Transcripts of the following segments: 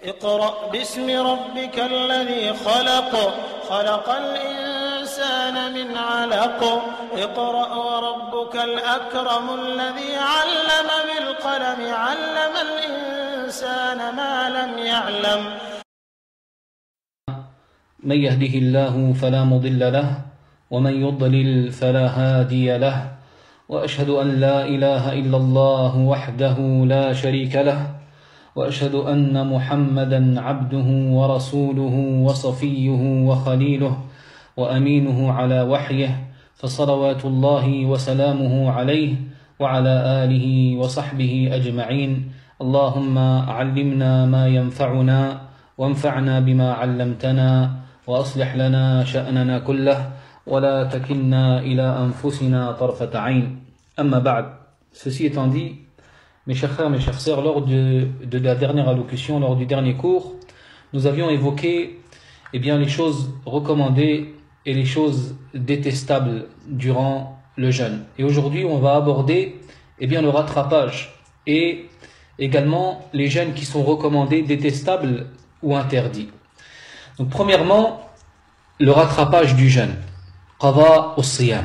اقرأ باسم ربك الذي خلق خلق الإنسان من علق اقرأ وربك الأكرم الذي علم بالقلم علم الإنسان ما لم يعلم من يهده الله فلا مضل له ومن يضلل فلا هادي له وأشهد أن لا إله إلا الله وحده لا شريك له وأشهد أن محمدا عبده ورسوله وصفيه وخليله وأمينه على وحيه فصلوات الله وسلامه عليه وعلى آله وصحبه أجمعين اللهم علمنا ما ينفعنا وانفعنا بما علمتنا وأصلح لنا شأننا كله ولا تكلنا إلى أنفسنا طرفة عين أما بعد. Ceci étant dit, mes chers frères, mes chères sœurs, lors de la dernière allocution, lors du dernier cours, nous avions évoqué les choses recommandées et les choses détestables durant le jeûne. Et aujourd'hui, on va aborder le rattrapage et également les jeûnes qui sont recommandés, détestables ou interdits. Donc premièrement, le rattrapage du jeûne. Qada as-siyam.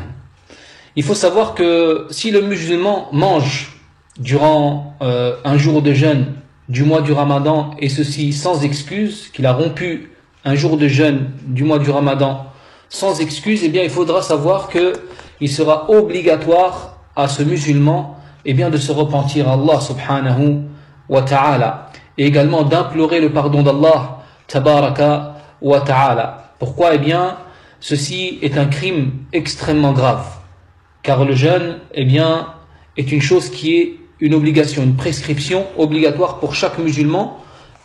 Il faut savoir que si le musulman mange durant un jour de jeûne du mois du Ramadan, et ceci sans excuse, qu'il a rompu un jour de jeûne du mois du Ramadan sans excuse, il faudra savoir que il sera obligatoire à ce musulman de se repentir à Allah subhanahu wa ta'ala et également d'implorer le pardon d'Allah tabaraka wa ta'ala. Pourquoi? Ceci est un crime extrêmement grave, car le jeûne est une chose qui est une obligation, une prescription obligatoire pour chaque musulman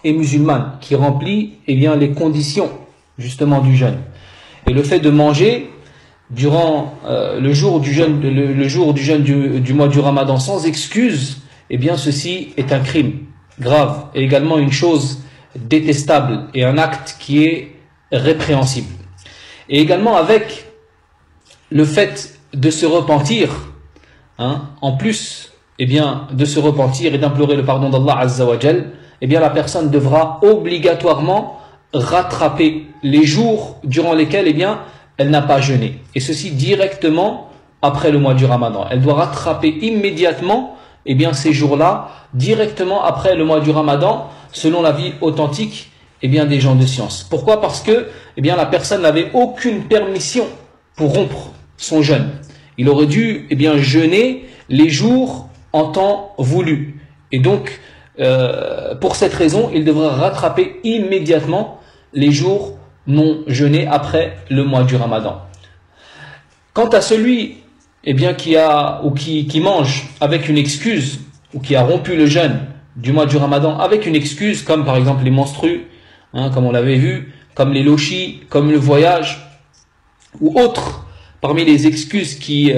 et musulmane qui remplit les conditions justement du jeûne. Et le fait de manger durant le jour du jeûne du mois du Ramadan sans excuse, ceci est un crime grave et également une chose détestable et un acte qui est répréhensible. Et également avec le fait de se repentir, en plus de se repentir et d'implorer le pardon d'Allah Azza wa Jal, la personne devra obligatoirement rattraper les jours durant lesquels elle n'a pas jeûné. Et ceci directement après le mois du Ramadan. Elle doit rattraper immédiatement ces jours-là, directement après le mois du Ramadan, selon l'avis authentique des gens de science. Pourquoi? Parce que la personne n'avait aucune permission pour rompre son jeûne. Il aurait dû jeûner les jours en temps voulu. Et donc, pour cette raison, il devra rattraper immédiatement les jours non jeûnés après le mois du Ramadan. Quant à celui qui mange avec une excuse ou qui a rompu le jeûne du mois du Ramadan avec une excuse, comme par exemple les menstrues, comme on l'avait vu, comme les lochis, comme le voyage ou autres parmi les excuses qui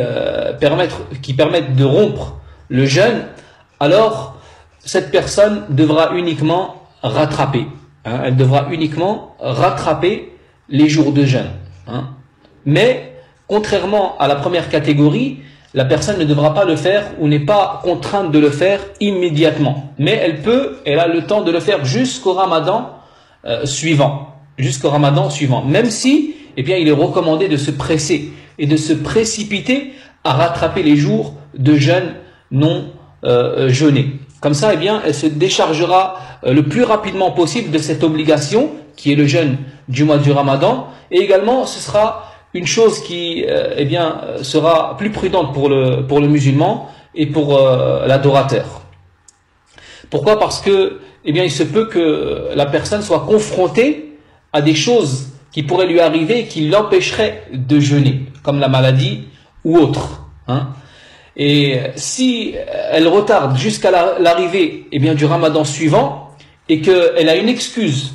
permettent de rompre le jeûne, alors cette personne devra uniquement rattraper. Elle devra uniquement rattraper les jours de jeûne. Mais contrairement à la première catégorie, la personne ne devra pas le faire ou n'est pas contrainte de le faire immédiatement. Mais elle a le temps de le faire jusqu'au Ramadan suivant. Jusqu'au Ramadan suivant. Même si, il est recommandé de se presser et de se précipiter à rattraper les jours de jeûne non jeûnés. Comme ça, elle se déchargera le plus rapidement possible de cette obligation qui est le jeûne du mois du Ramadan. Et également, ce sera une chose qui sera plus prudente pour le musulman et pour l'adorateur. Pourquoi? Parce que il se peut que la personne soit confrontée à des choses qui pourraient lui arriver et qui l'empêcheraient de jeûner, comme la maladie ou autre. Et si elle retarde jusqu'à l'arrivée du Ramadan suivant et qu'elle a une excuse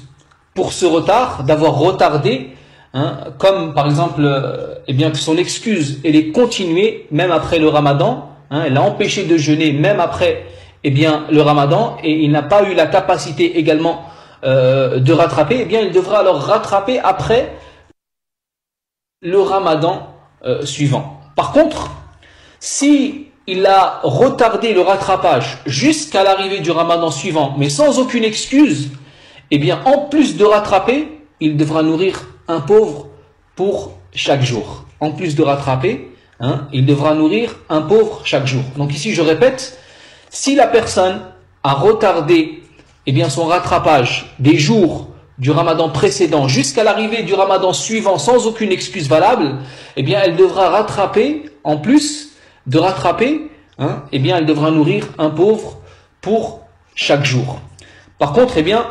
pour ce retard, d'avoir retardé, comme par exemple que son excuse elle est continuée même après le Ramadan, elle l'a empêché de jeûner même après le Ramadan, et il n'a pas eu la capacité également de rattraper, il devra alors rattraper après le Ramadan suivant. Par contre, si il a retardé le rattrapage jusqu'à l'arrivée du Ramadan suivant, mais sans aucune excuse, eh bien, en plus de rattraper, il devra nourrir un pauvre pour chaque jour. En plus de rattraper, il devra nourrir un pauvre chaque jour. Donc ici, je répète, si la personne a retardé eh bien, son rattrapage des jours du ramadan précédent jusqu'à l'arrivée du ramadan suivant sans aucune excuse valable, eh bien, elle devra rattraper, en plus de rattraper, eh bien, elle devra nourrir un pauvre pour chaque jour. Par contre, eh bien,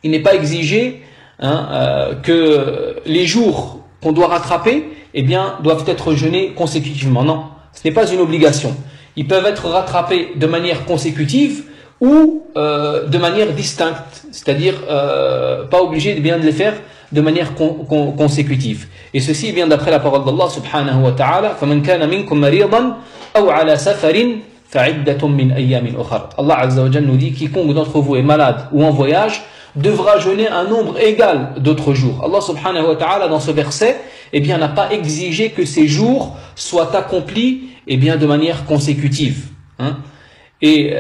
il n'est pas exigé que les jours qu'on doit rattraper, eh bien, doivent être jeûnés consécutivement. Non, ce n'est pas une obligation. Ils peuvent être rattrapés de manière consécutive ou de manière distincte, c'est-à-dire pas obligé de bien de les faire de manière consécutive. Et ceci vient d'après la parole d'Allah subhanahu wa ta'ala, فَمَنْ كَانَ مِنْكُمْ مَرِيضًا أَوْ عَلَى سَفَرٍ فَعِدَّةٌ مِنْ أَيَّامٍ أُخَرَ. Allah Azza wa Jalla nous dit, quiconque d'entre vous est malade ou en voyage devra jeûner un nombre égal d'autres jours. Allah subhanahu wa ta'ala dans ce verset, eh bien, n'a pas exigé que ces jours soient accomplis eh bien, de manière consécutive. Et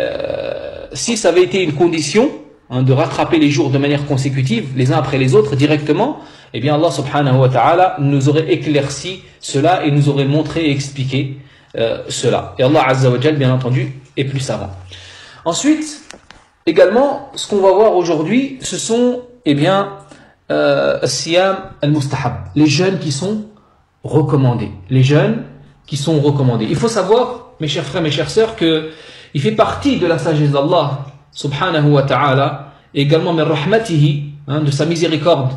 si ça avait été une condition de rattraper les jours de manière consécutive, les uns après les autres directement, eh bien Allah subhanahu wa ta'ala nous aurait éclairci cela et nous aurait montré et expliqué cela. Et Allah Azza wa Jal, bien entendu, est plus savant. Ensuite, également, ce qu'on va voir aujourd'hui, ce sont, eh bien, siyam al-mustahab, les jeûnes qui sont recommandés. Les jeûnes qui sont recommandés. Il faut savoir, mes chers frères, mes chères sœurs, que il fait partie de la sagesse d'Allah subhanahu wa ta'ala, et également min rahmatihi, de sa miséricorde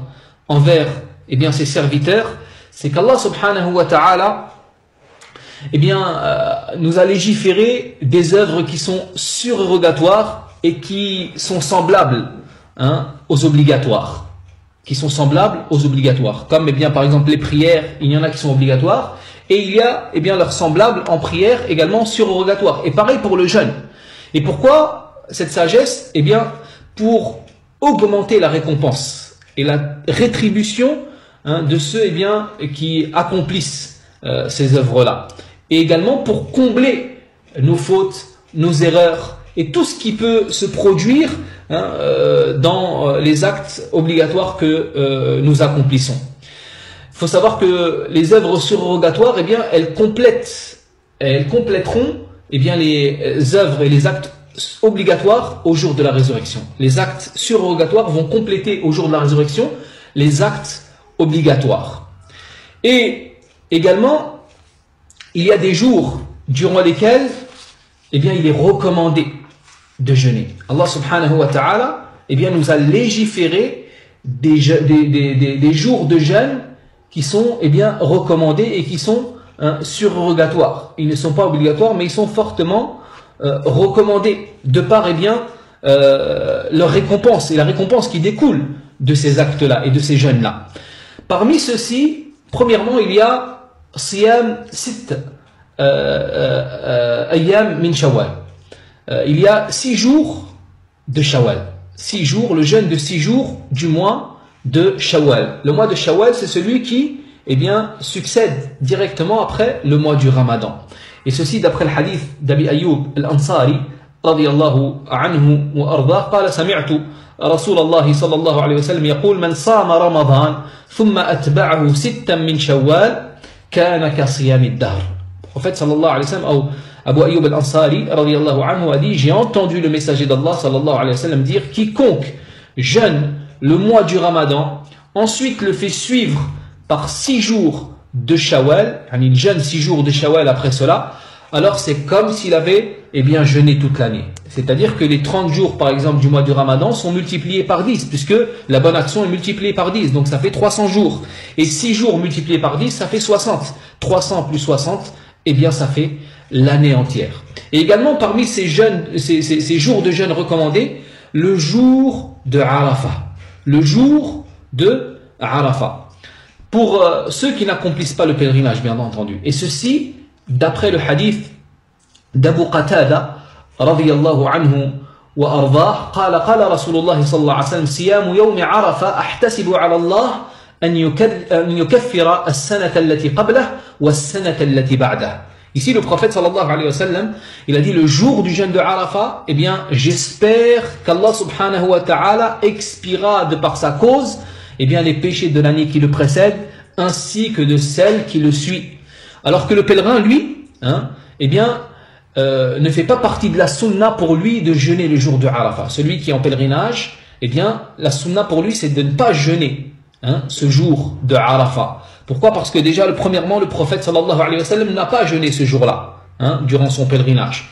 envers eh bien, ses serviteurs, c'est qu'Allah subhanahu wa ta'ala eh bien, nous a légiféré des œuvres qui sont surérogatoires et qui sont semblables aux obligatoires. Qui sont semblables aux obligatoires. Comme eh bien, par exemple les prières, il y en a qui sont obligatoires, et il y a eh bien, leurs semblables en prière également surérogatoires. Et pareil pour le jeûne. Et pourquoi cette sagesse? Eh bien, pour augmenter la récompense et la rétribution de ceux eh bien, qui accomplissent ces œuvres-là. Et également pour combler nos fautes, nos erreurs et tout ce qui peut se produire dans les actes obligatoires que nous accomplissons. Il faut savoir que les œuvres surérogatoires, eh bien, elles compléteront eh bien, les œuvres et les actes obligatoires au jour de la résurrection. Les actes surérogatoires vont compléter au jour de la résurrection les actes obligatoires. Et également, il y a des jours durant lesquels eh bien, il est recommandé de jeûner. Allah subhanahu wa ta'ala eh bien, nous a légiféré des jours de jeûne qui sont eh bien, recommandés et qui sont surérogatoires. Ils ne sont pas obligatoires, mais ils sont fortement recommandés de par eh bien, leur récompense et la récompense qui découle de ces actes-là et de ces jeûnes-là. Parmi ceux-ci, premièrement, il y a siyam sitt ayyam min shawwal. Il y a 6 jours de Shawwal. 6 jours, le jeûne de 6 jours du mois de Shawwal. Le mois de Shawwal, c'est celui qui eh bien, succède directement après le mois du Ramadan. Et ceci d'après le hadith d'Abi Ayyub al-Ansari radiyallahu anhu wa ardah qala sami'tu رسول الله صلى الله عليه وسلم يقول من صام رمضان ثم أتبعه 6 من شوال كان كصيام الدهر. Le prophète sallallahu alayhi wa sallam ou Abu Ayyub al-Ansari radiyallahu anhu a dit, j'ai entendu le messager d'Allah sallallahu alayhi wa sallam dire, quiconque jeûne le mois du Ramadan, ensuite le fait suivre par 6 jours de Shawwal, il jeûne 6 jours de Shawwal après cela, alors c'est comme s'il avait eh bien, jeûné toute l'année. C'est-à-dire que les 30 jours, par exemple, du mois du Ramadan sont multipliés par 10, puisque la bonne action est multipliée par 10, donc ça fait 300 jours. Et 6 jours multipliés par 10, ça fait 60. 300 plus 60, eh bien, ça fait l'année entière. Et également, parmi ces jours de jeûne recommandés, le jour de Arafah. Le jour de Arafah. Pour ceux qui n'accomplissent pas le pèlerinage, bien entendu. Et ceci, d'après le hadith d'Abu Qatada, رضي الله عنه وأرضاه قال قال رسول الله صلى الله عليه وسلم صيام يوم عرفة أحتسب على الله أن يكفر السنة التي قبله والسنة التي بعده. Ici, le prophète sallallahu alayhi wa sallam, il a dit le jour du jeûne de Arafat, eh bien, j'espère qu'Allah subhanahu wa ta'ala expiera de par sa cause, eh bien, les péchés de l'année qui le précède, ainsi que de celle qui le suit. Alors que le pèlerin, lui, eh bien, ne fait pas partie de la sunna pour lui de jeûner le jour de Arafat. Celui qui est en pèlerinage, eh bien, la sunna pour lui, c'est de ne pas jeûner ce jour de Arafat. Pourquoi? Parce que déjà, premièrement, le prophète sallallahu alayhi wa sallam n'a pas jeûné ce jour-là, durant son pèlerinage.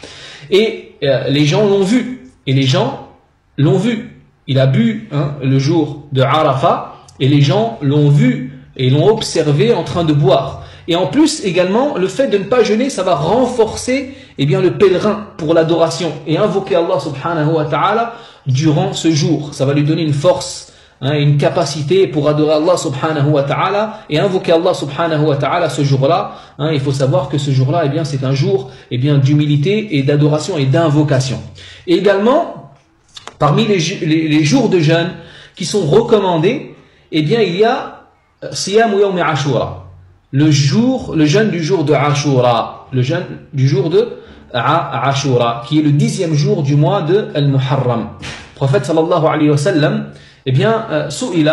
Et les gens l'ont vu. Et les gens l'ont vu. Il a bu le jour de Arafat, et les gens l'ont vu et l'ont observé en train de boire. Et en plus, également, le fait de ne pas jeûner, ça va renforcer le pèlerin pour l'adoration et invoquer Allah subhanahu wa ta'ala durant ce jour. Ça va lui donner une force, une capacité pour adorer Allah subhanahu wa ta'ala et invoquer Allah subhanahu wa ta'ala ce jour-là. Il faut savoir que ce jour-là, c'est un jour d'humilité et d'adoration et d'invocation. Et également, parmi les jours de jeûne qui sont recommandés, il y a Siyam Yawm Ashura, le jeûne du jour de Ashura, le jeûne du jour de Ashura, qui est le 10e jour du mois de Al-Muharram. Le prophète sallallahu alayhi wa sallam, سئل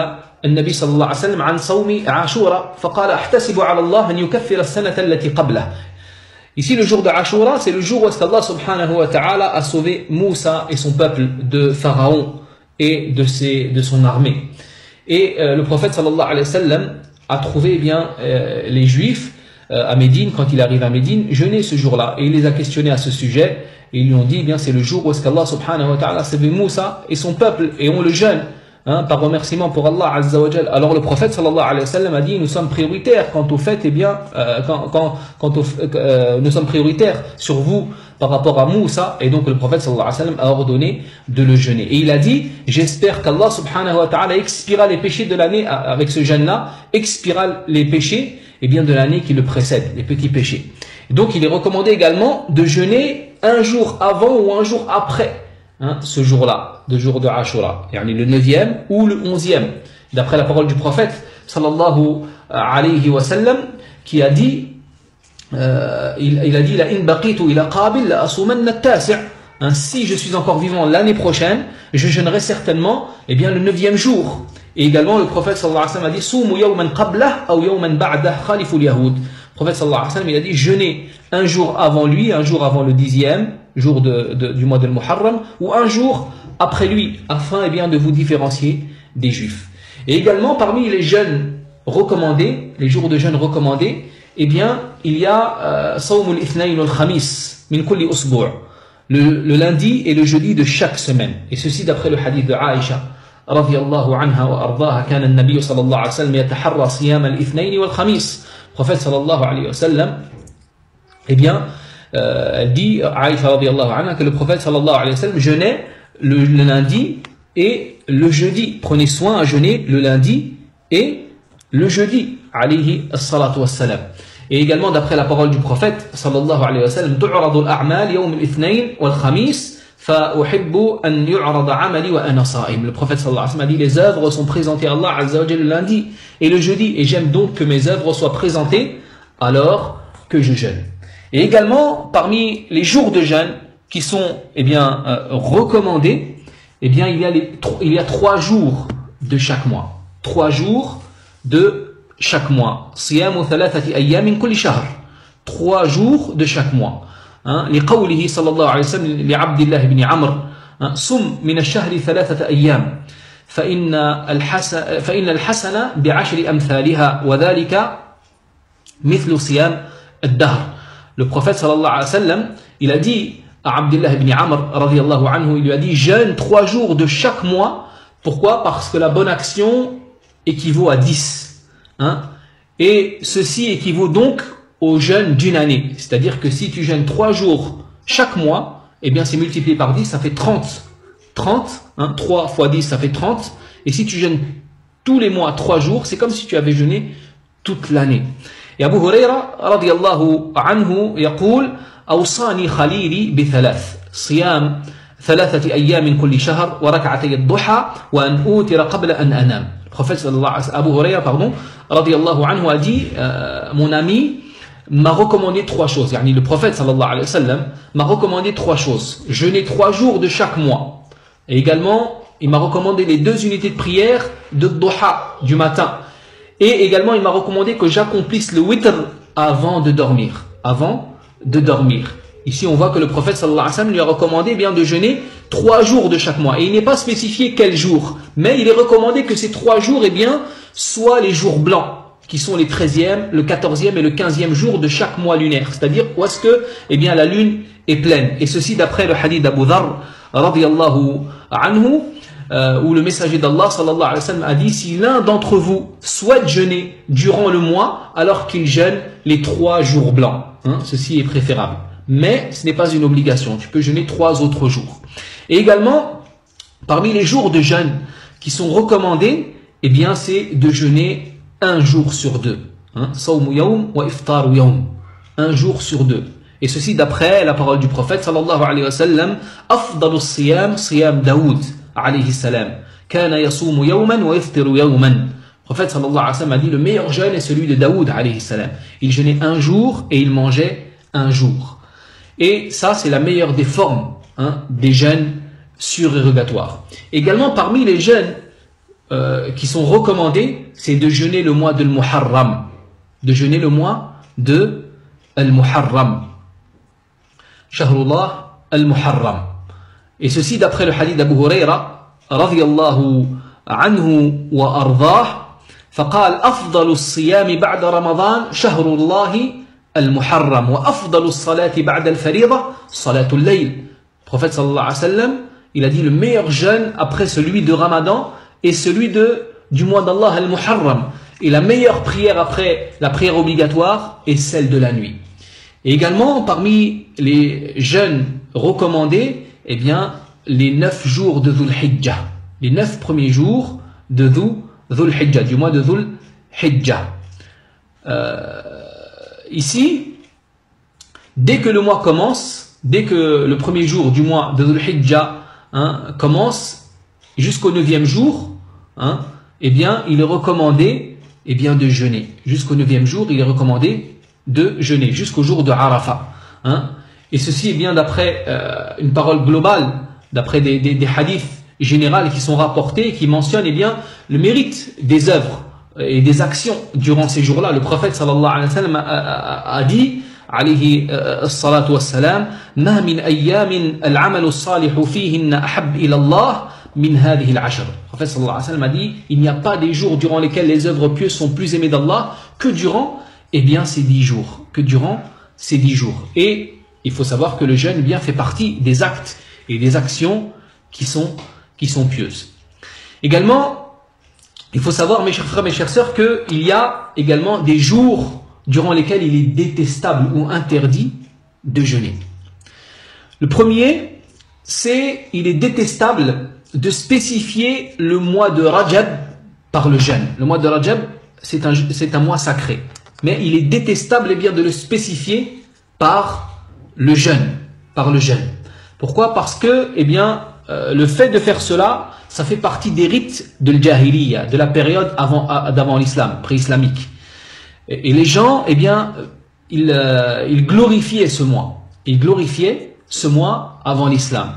النبي صلى الله عليه وسلم عن صوم عاشوراء فقال احتسب على الله أن يكفر السنة التي قبله. Ici, le jour de Ashura, c'est le jour où Allah subhanahu wa ta'ala a sauvé Moussa et son peuple de Pharaon et de son armée. Et le prophète sallallahu alayhi wa sallam a trouvé les Juifs à Médine, quand il arrive à Médine, jeûner ce jour-là. Et il les a questionnés à ce sujet. Et ils lui ont dit, c'est le jour où Allah subhanahu wa ta'ala a sauvé Moussa et son peuple, et on le jeûne. Par remerciement pour Allah Azza wa Jal. Alors le prophète sallallahu alayhi wa sallam a dit, nous sommes prioritaires quant au fait, nous sommes prioritaires sur vous par rapport à Moussa, et donc le prophète sallallahu alayhi wa sallam a ordonné de le jeûner. Et il a dit, j'espère qu'Allah subhanahu wa ta'ala expira les péchés de l'année, avec ce jeûne-là, expira les péchés de l'année qui le précède, les petits péchés. Et donc il est recommandé également de jeûner un jour avant ou un jour après ce jour-là, le jour de Ashura, le 9e ou le 11e, d'après la parole du prophète sallallahu alayhi wa sallam, qui a dit, il a dit, la in baqitu ila qabil la asumanna at-tasi', si je suis encore vivant l'année prochaine, je jeûnerai certainement le 9e jour. Et également le prophète sallallahu alayhi wa sallam a dit, sumu yawman qablah aw yawman ba'dah khalifu al-yahud. Le prophète sallallahu alayhi wa sallam, il a dit, jeûnez un jour avant lui, un jour avant le 10e jour du mois de Muharram, ou un jour après lui, afin de vous différencier des Juifs. Et également, parmi les jeûnes recommandés, les jours de jeûne recommandés, il y a Sawm al-Ithnayn wal-Khamis min kulli usbu', le lundi et le jeudi de chaque semaine. Et ceci d'après le hadith de Aïcha radiyallahu anha wa ardaha, kana an-nabiy sallallahu alayhi wa sallam yataharra siyam al-Ithnayn wal-Khamis. Le prophète sallallahu alayhi wa sallam, elle dit, Aïcha radiyallahu anha, que le prophète sallallahu alayhi wa sallam jeûnait le lundi et le jeudi. Prenez soin à jeûner le lundi et le jeudi, alayhi as-salatu was-salam. Et également, d'après la parole du prophète sallallahu alayhi wa sallam, tu'radu al-a'mal yawm al-ithnayn wal-khamis fa uhibbu an yu'rada 'amali wa ana sa'im. Le prophète sallallahu alayhi wa sallam a dit, les œuvres sont présentées à Allah azza wa jalla le lundi et le jeudi, et j'aime donc que mes œuvres soient présentées alors que je jeûne. Et également, parmi les jours de jeûne qui sont recommandés, il y a 3 jours de chaque mois. 3 jours de chaque mois. Siyamu thalathati ayyam min kulli shahr. 3 jours de chaque mois. لقوله صلى الله عليه وسلم لعبد الله بن عمرو صم من الشهر 3 أيام فإن الحسنة ب10 أمثالها وذلك مثل صيام الدهر. Le prophète sallallahu alayhi wa sallam, il a dit à Abdullah ibn Amr radiyallahu anhu, il lui a dit, jeûne 3 jours de chaque mois. Pourquoi? Parce que la bonne action équivaut à 10. Et ceci équivaut donc au jeûne d'une année. C'est-à-dire que si tu jeûnes 3 jours chaque mois, c'est multiplié par 10, ça fait 30. 3 fois 10, ça fait 30. Et si tu jeûnes tous les mois 3 jours, c'est comme si tu avais jeûné toute l'année. Et Abu Huraira radiyallahu anhu يقول أوصاني خليلي بثلاث صيام 3 أيام من كل شهر وركعتي الضحى وأن أوتر قبل أن أنام. Le prophète Abu Huraira radiyallahu anhu a dit, mon ami m'a recommandé 3 choses. Yani le prophète sallallahu alayhi wa sallam m'a recommandé 3 choses. Jeûner 3 jours de chaque mois. Et également, il m'a recommandé les 2 unités de prière de duha du matin. Et également, il m'a recommandé que j'accomplisse le witr avant de dormir. Avant de dormir. Ici, on voit que le prophète sallallahu alayhi wa sallam lui a recommandé bien de jeûner 3 jours de chaque mois. Et il n'est pas spécifié quel jour. Mais il est recommandé que ces 3 jours, eh bien, soient les jours blancs, qui sont les 13e, le 14e et le 15e jour de chaque mois lunaire. C'est-à-dire où est-ce que, eh bien, la lune est pleine. Et ceci d'après le hadith d'Abu Dharr, radiyallahu anhu, où le messager d'Allah sallallahu alayhi wa sallam a dit: si l'un d'entre vous souhaite jeûner durant le mois, alors qu'il jeûne les 3 jours blancs, ceci est préférable. Mais ce n'est pas une obligation, tu peux jeûner 3 autres jours. Et également, parmi les jours de jeûne qui sont recommandés, eh bien, c'est de jeûner 1 jour sur 2. Sawmu yawm wa iftaru yawm. 1 jour sur 2. Et ceci d'après la parole du prophète sallallahu alayhi wa sallam: afdalu siyam siyam Daoud alayhi salam. Kana yasumu yawman wa iftiru yawman. Le prophète sallallahu alayhi wa sallam a dit: le meilleur jeûne est celui de Daoud alayhi salam. Il jeûnait 1 jour et il mangeait 1 jour. Et ça, c'est la meilleure des formes des jeûnes surérogatoires. Également, parmi les jeûnes qui sont recommandés, c'est de jeûner le mois de Muharram. De jeûner le mois de Al-Muharram. Shahrullah Al-Muharram. Et ceci d'après le hadith d'Abu Hurayra, radiyallahu anhu wa ardah, فقال أفضل الصيام بعد رمضان شهر الله المحرم وأفضل الصلاة بعد الفريضة صلاة الليل. Le prophète sallallahu alayhi wa sallam, il a dit: le meilleur jeûne après celui de Ramadan est celui du mois d'Allah al-Muharram. Et la meilleure prière après la prière obligatoire est celle de la nuit. Et également, parmi les jeûnes recommandés, eh bien, les 9 jours de Dhul Hijjah. Les 9 premiers jours de Dhul Hijjah, du mois de Dhul Hijjah. Ici, dès que le mois commence, dès que le premier jour du mois de Dhul Hijjah commence, jusqu'au 9e jour, eh bien, il est recommandé de jeûner. Jusqu'au 9e jour, il est recommandé de jeûner, jusqu'au jour de Arafat. Et ceci est bien d'après une parole globale, d'après des hadiths générales qui sont rapportés, qui mentionnent bien le mérite des œuvres et des actions durant ces jours-là. Le prophète sallallahu alayhi wa sallam a dit, alayhi salatu wassalam: ma min ayyamin al-amalu salihu fihinna ahab ila Allah min hadhihi al-ashr. Le prophète sallallahu alayhi wa sallam a dit: il n'y a pas des jours durant lesquels les œuvres pieuses sont plus aimées d'Allah que durant, eh bien, ces 10 jours. Que durant ces 10 jours. Et il faut savoir que le jeûne bien fait partie des actes et des actions qui sont pieuses. Également, il faut savoir, mes chers frères, mes chères sœurs, qu'il y a également des jours durant lesquels il est détestable ou interdit de jeûner. Le premier, c'est il est détestable de spécifier le mois de Rajab par le jeûne. Le mois de Rajab, c'est un mois sacré. Mais il est détestable bien de le spécifier par le jeûne. Pourquoi? Parce que, le fait de faire cela, ça fait partie des rites de l'Jahiliya, de la période d'avant l'islam, pré-islamique. Et les gens, ils glorifiaient ce mois. Ils glorifiaient ce mois avant l'islam.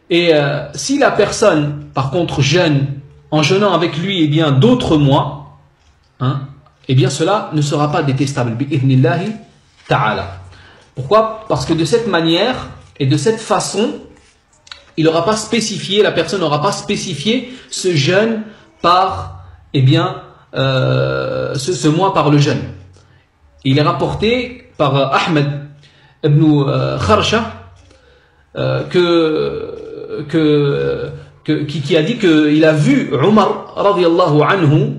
Et si la personne, par contre, jeûne, en jeûnant avec lui, d'autres mois, cela ne sera pas détestable. Bi'idhnillahi ta'ala. Pourquoi? Parce que de cette manière et de cette façon, la personne n'aura pas spécifié ce jeûne par, ce mois par le jeûne. Il est rapporté par Ahmed ibn Kharsha qui a dit qu'il a vu Omar radiyallahu anhu,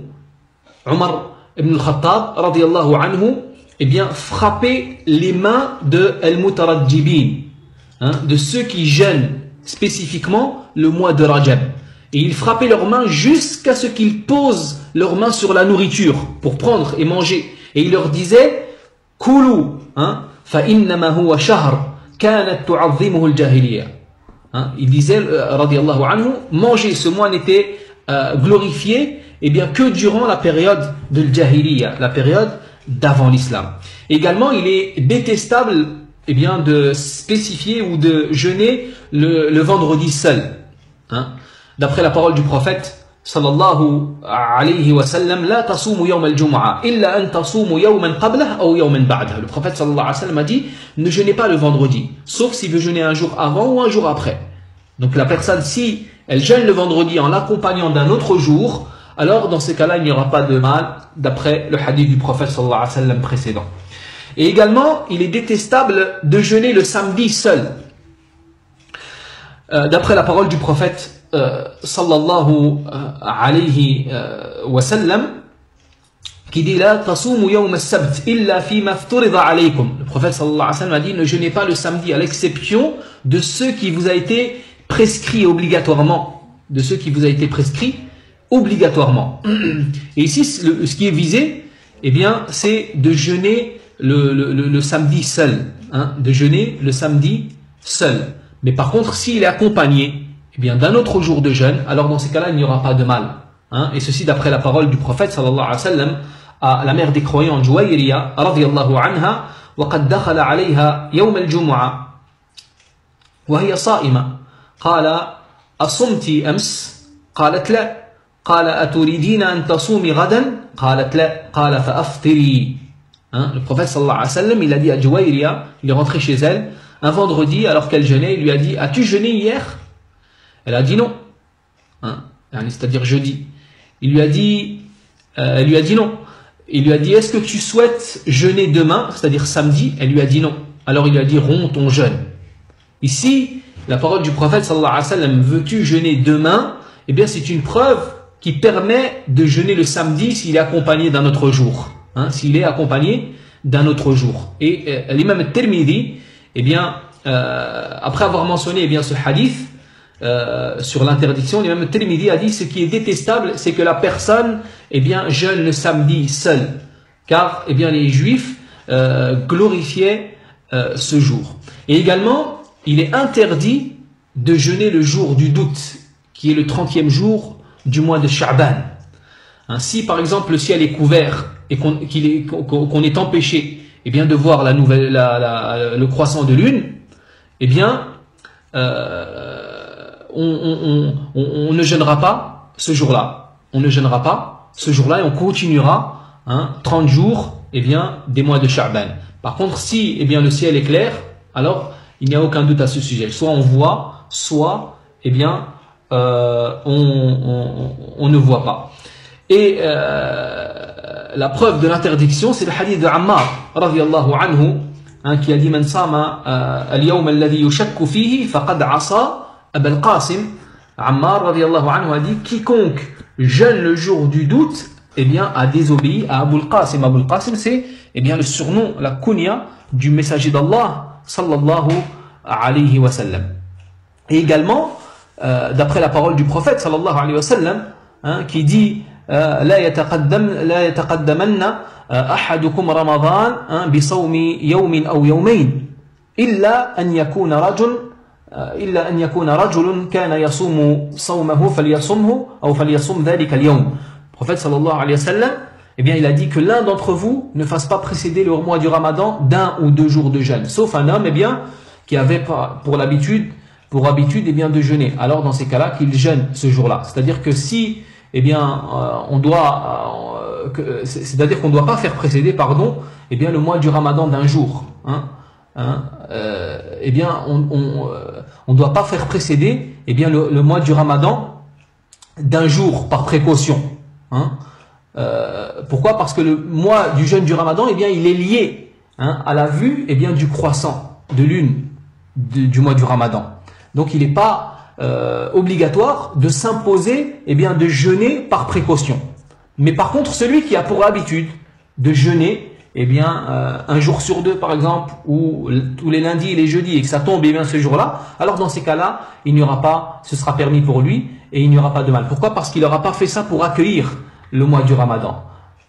Omar ibn al-Khattab radiyallahu anhu, frapper les mains de al-Mutarajjibin, de ceux qui jeûnent spécifiquement le mois de Rajab. Et il frappait leurs mains jusqu'à ce qu'ils posent leurs mains sur la nourriture pour prendre et manger. Et il leur disait: Kulu, fa innama huwa shahr kanat tu'azzimuhu al-jahiliya. Il disait, radiyallahu anhu, manger, ce mois n'était glorifié que durant la période de l'Jahiliya, la période d'avant l'islam. Également, il est détestable eh bien, de spécifier ou de jeûner le vendredi seul. Hein? D'après la parole du prophète sallallahu alayhi wa sallam, la tasumu yawm al-jum'a illa an tasumu yawman qablah ou yawman ba'dah. Le prophète sallallahu alayhi wa sallam a dit, ne jeûnez pas le vendredi, sauf s'il veut jeûner un jour avant ou un jour après. Donc la personne, si elle jeûne le vendredi en l'accompagnant d'un autre jour, alors dans ces cas-là, il n'y aura pas de mal, d'après le hadith du prophète sallallahu alayhi wa sallam précédent. Et également, il est détestable de jeûner le samedi seul. D'après la parole du prophète sallallahu alayhi wa sallam, qui dit la tasumu yawm as-sabt illa fima ifturida alaykum. Le prophète sallallahu alayhi wa sallam a dit, ne jeûnez pas le samedi à l'exception de ceux qui vous a été prescrit obligatoirement, de ceux qui vous a été prescrit obligatoirement. Et ici, ce qui est visé, eh bien, c'est de jeûner le samedi seul, hein, de jeûner le samedi seul. Mais par contre, s'il est accompagné eh bien, d'un autre jour de jeûne, alors dans ces cas-là, il n'y aura pas de mal. Hein. Et ceci d'après la parole du prophète sallallahu alayhi wa sallam à la mère des croyants Juwayriya radiyallahu anha, وقد دخل عليها يوم الجمعة وهي صائمة قال أصمت أمس قالت لا قال أتريدين أن تصومي غدا قالت لا قال فأفطري. Hein, le prophète sallallahu alayhi wa sallam, il a dit à Juwayriya, il est rentré chez elle un vendredi alors qu'elle jeûnait, il lui a dit, as-tu jeûné hier? Elle a dit non, hein, c'est-à-dire jeudi. Elle lui a dit non. Il lui a dit, est-ce que tu souhaites jeûner demain, c'est-à-dire samedi? Elle lui a dit non. Alors il lui a dit, romps ton jeûne. Ici, la parole du prophète sallallahu alayhi wa sallam, veux-tu jeûner demain? Eh bien c'est une preuve qui permet de jeûner le samedi s'il est accompagné d'un autre jour. Hein, s'il est accompagné d'un autre jour. Et l'imam al-Tirmidhi, eh bien, après avoir mentionné eh bien, ce hadith sur l'interdiction, l'imam al-Tirmidhi a dit, ce qui est détestable, c'est que la personne eh bien, jeûne le samedi seul. Car eh bien, les juifs glorifiaient ce jour. Et également, il est interdit de jeûner le jour du doute, qui est le 30e jour du mois de Sha'ban. Si par exemple le ciel est couvert et qu'on est empêché eh bien, de voir le croissant de lune, eh bien, on ne jeûnera pas ce jour-là. On ne jeûnera pas ce jour-là et on continuera 30 jours eh bien, des mois de Sha'ban. Par contre, si eh bien, le ciel est clair, alors il n'y a aucun doute à ce sujet. Soit on voit, soit eh bien, on ne voit pas. Et la preuve de l'interdiction, c'est le hadith de Ammar radiyallahu anhu, qui a dit man sama al-yawm alladhi yushakku fihi faqad asa Abul Qasim. Ammar radiyallahu anhu a dit, quiconque jeûne le jour du doute eh bien a désobéi à Abul Qasim. Abul Qasim, c'est eh bien le surnom, la kunya du messager d'Allah sallallahu alayhi wa sallam. Et également d'après la parole du prophète sallallahu alayhi wa sallam, qui dit لا يتقدمن أحدكم رمضان بصوم يوم أو يومين إلا أن يكون رجل كان يصوم صومه فليصمه أو فليصم ذلك اليوم. Le prophète sallallahu alayhi wa sallam, eh bien, il a dit que l'un d'entre vous ne fasse pas précéder le mois du Ramadan d'un ou deux jours de jeûne, sauf un homme eh bien, qui avait pour habitude eh bien, de jeûner. Alors dans ces cas-là, qu'il jeûne ce jour-là. C'est-à-dire que si eh bien, c'est-à-dire qu'on ne doit pas faire précéder, eh bien, le mois du Ramadan d'un jour. Eh bien, on ne doit pas faire précéder, eh bien, le mois du Ramadan d'un jour par précaution. Pourquoi? Parce que le mois du jeûne du Ramadan, eh bien, il est lié à la vue, eh bien, du croissant de lune du mois du Ramadan. Donc, il n'est pas obligatoire de s'imposer eh bien de jeûner par précaution. Mais par contre, celui qui a pour habitude de jeûner eh bien un jour sur deux par exemple, ou tous les lundis et les jeudis, et que ça tombe eh bien ce jour-là, alors dans ces cas-là, il n'y aura pas, ce sera permis pour lui et il n'y aura pas de mal. Pourquoi? Parce qu'il n'aura pas fait ça pour accueillir le mois du Ramadan.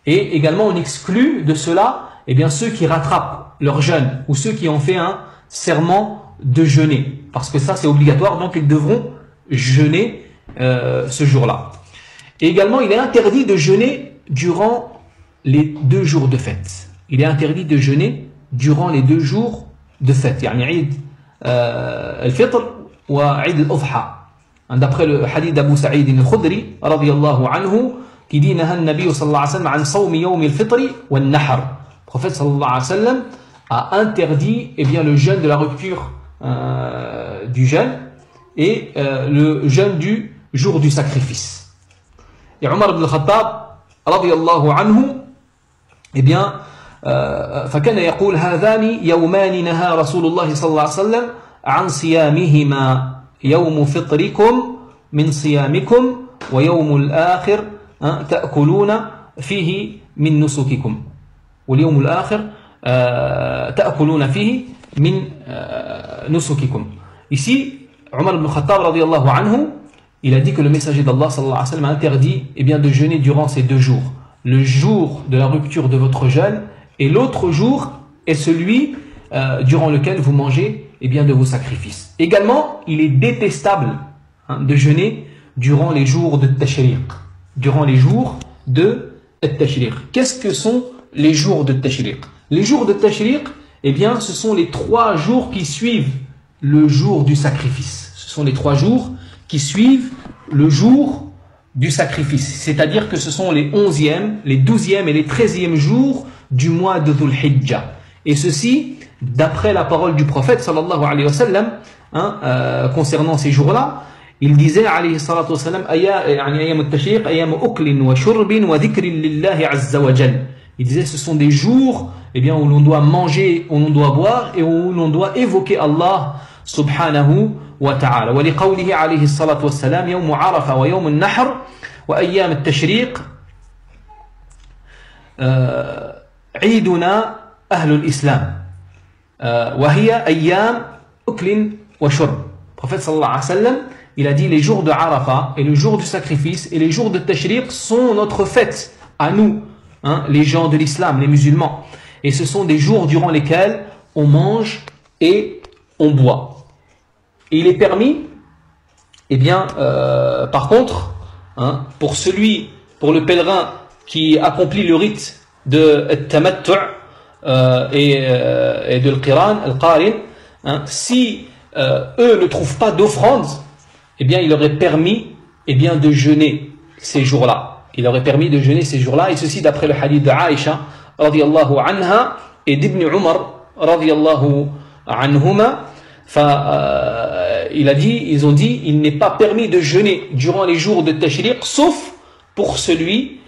Et également, on exclut de cela eh bien ceux qui rattrapent leur jeûne ou ceux qui ont fait un serment de jeûner. Parce que ça, c'est obligatoire, donc ils devront jeûner ce jour-là. Et également, il est interdit de jeûner durant les 2 jours de fête. Il est interdit de jeûner durant les 2 jours de fête. يعني عيد الفطر وعيد الأضحى. D'après le hadith d'Abu Sa'id al-Khudri radiyallahu anhu qui dit نهى النبي صلى الله عليه وسلم عن صوم يوم الفطر والنحر. Le prophète صلى الله عليه وسلم a interdit le jeûne de la rupture du jeûne et le jeûne du jour du sacrifice. Et Omar ibn al-Khattab radiyallahu anhu فكان يقول هذان يومان نهى رسول الله صلى الله عليه وسلم عن صيامهما يوم فطركم من صيامكم ويوم الآخر تأكلون فيه من نسككم واليوم الآخر تأكلون فيه من نسككم. Ici, Omar ibn Khattab radiyallahu anhu, il a dit que le messager d'Allah sallallahu alayhi wa sallam a interdit de jeûner durant ces 2 jours. Le jour de la rupture de votre jeûne et l'autre jour est celui durant lequel vous mangez de vos sacrifices. Également, il est détestable de jeûner durant les jours de Tashriq. Durant les jours de Tashriq. Qu'est-ce que sont les jours de Tashriq? Les jours de Tashriq, ce sont les 3 jours qui suivent le jour du sacrifice. Ce sont les 3 jours qui suivent le jour du sacrifice. C'est-à-dire que ce sont les 11e, les 12e et les 13e jours du mois de Dhul Hijjah. Et ceci, d'après la parole du prophète sallallahu alayhi wa sallam, concernant ces jours-là, il disait alayhi salatu wa sallam ayam al-tashriq ayam uklin wa shurbin wa dhikrin lillahi azza wa jal. Il disait ce sont des jours où l'on doit manger, où l'on doit boire et où l'on doit évoquer Allah subhanahu wa ta'ala. Wa liqawlihi alayhi salatu wa sallam yawm arafa wa yawm al-nahr wa ayam al-tashriq عيدنا أهل الإسلام وهي أيام أكل وشرب. Le prophète sallallahu alayhi wa sallam, il a dit les jours de Arafat et le jour du sacrifice et les jours de Tashriq sont notre fête à nous, les gens de l'islam, les musulmans. Et ce sont des jours durant lesquels on mange et on boit. Et il est permis, par contre, pour le pèlerin qui accomplit le rite de Tamattu' et de l'Qiran, al-Qarin, si eux ne trouvent pas d'offrande, il leur est permis de jeûner ces jours-là. Il leur est permis de jeûner ces jours-là, et ceci d'après le hadith d'Aïcha radiyallahu anha et d'Ibn Umar radiyallahu anhuma. Ils ont dit il n'est pas permis de jeûner durant les jours de Tashriq sauf pour celui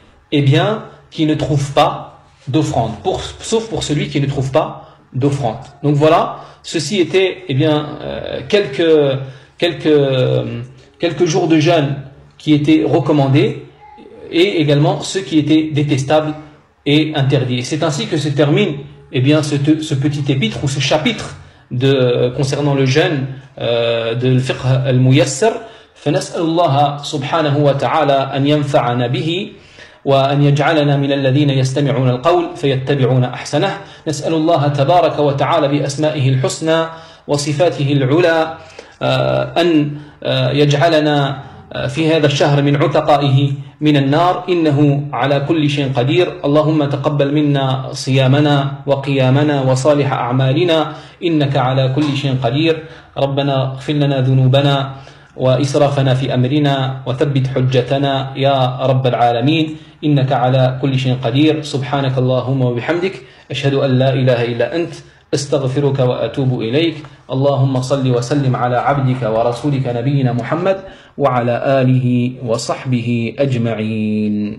qui ne trouve pas d'offrande, sauf pour celui qui ne trouve pas d'offrande. Donc voilà, ceci était quelques jours de jeûne qui étaient recommandés et également ceux qui étaient détestables et interdits. C'est ainsi que se termine ce petit épître ou ce chapitre concernant le jeûne de l'fiqh al-muyassar. فنسأل الله سبحانه وتعالى أن ينفعنا به وأن يجعلنا من الذين يستمعون القول فيتبعون أحسنه. نسأل الله تبارك وتعالى بأسمائه الحسنى وصفاته العلى أن يجعلنا في هذا الشهر من عتقائه من النار إنه على كل شيء قدير. اللهم تقبل منا صيامنا وقيامنا وصالح أعمالنا إنك على كل شيء قدير. ربنا اغفر لنا ذنوبنا وإسرافنا في أمرنا وثبت حجتنا يا رب العالمين إنك على كل شيء قدير. سبحانك اللهم وبحمدك أشهد أن لا إله إلا أنت استغفرك وأتوب إليك. اللهم صل وسلم على عبدك ورسولك نبينا محمد وعلى آله وصحبه أجمعين.